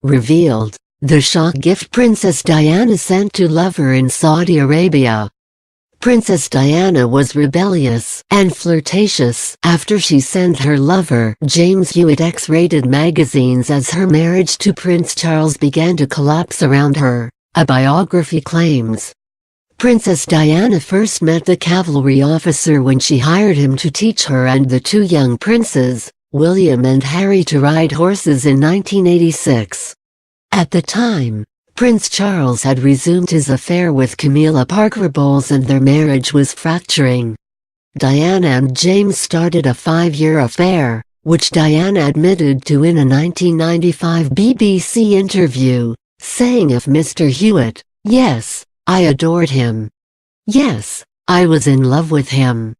revealed the shock gift Princess Diana sent to lover in Saudi Arabia. Princess Diana was rebellious and flirtatious after she sent her lover James Hewitt X-rated magazines as her marriage to Prince Charles began to collapse around her, a biography claims. Princess Diana first met the cavalry officer when she hired him to teach her and the two young princes, William and Harry, to ride horses in 1986. At the time, Prince Charles had resumed his affair with Camilla Parker Bowles and their marriage was fracturing. Diana and James started a 5-year affair, which Diana admitted to in a 1995 BBC interview, saying of Mr. Hewitt, "Yes, I adored him. Yes, I was in love with him."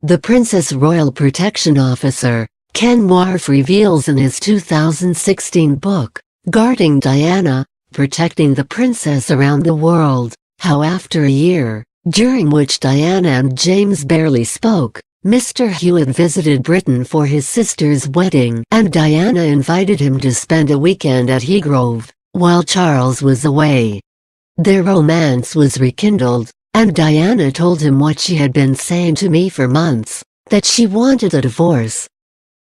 The Princess Royal Protection Officer, Ken Wharf, reveals in his 2016 book, Guarding Diana, Protecting the Princess Around the World, how after a year, during which Diana and James barely spoke, Mr. Hewitt visited Britain for his sister's wedding and Diana invited him to spend a weekend at Heathrow, while Charles was away. Their romance was rekindled, and Diana told him what she had been saying to me for months, that she wanted a divorce.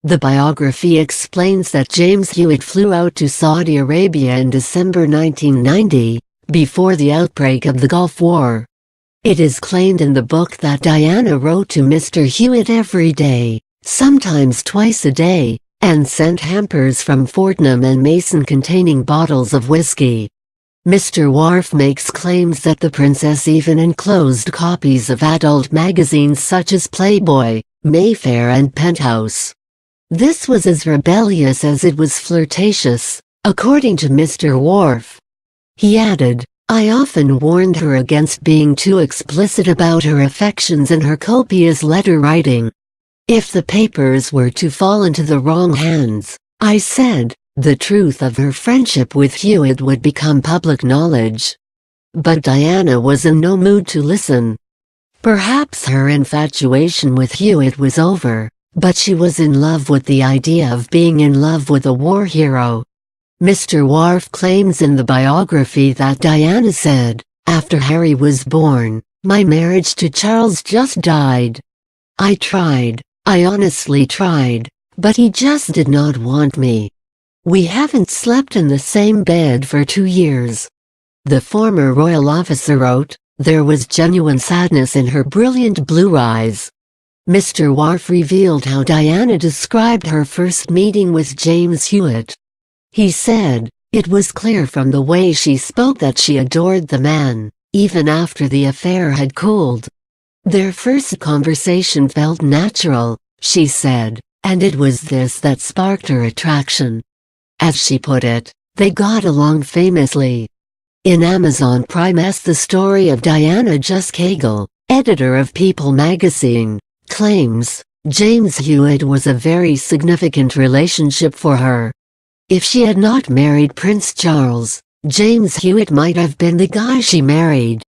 The biography explains that James Hewitt flew out to Saudi Arabia in December 1990, before the outbreak of the Gulf War. It is claimed in the book that Diana wrote to Mr. Hewitt every day, sometimes twice a day, and sent hampers from Fortnum and Mason containing bottles of whiskey. Mr. Wharf makes claims that the princess even enclosed copies of adult magazines such as Playboy, Mayfair and Penthouse. This was as rebellious as it was flirtatious, according to Mr. Wharf. He added, "I often warned her against being too explicit about her affections in her copious letter writing. If the papers were to fall into the wrong hands, I said, the truth of her friendship with Hewitt would become public knowledge." But Diana was in no mood to listen. Perhaps her infatuation with Hewitt was over, but she was in love with the idea of being in love with a war hero. Mr. Wharf claims in the biography that Diana said, "After Harry was born, my marriage to Charles just died. I tried, I honestly tried, but he just did not want me. We haven't slept in the same bed for 2 years." The former royal officer wrote, "There was genuine sadness in her brilliant blue eyes." Mr. Wharf revealed how Diana described her first meeting with James Hewitt. He said, "It was clear from the way she spoke that she adored the man, even after the affair had cooled. Their first conversation felt natural," she said, "and it was this that sparked her attraction." As she put it, they got along famously. In Amazon Prime's The Story of Diana Just Cagle, editor of People magazine, claims, James Hewitt was a very significant relationship for her. If she had not married Prince Charles, James Hewitt might have been the guy she married.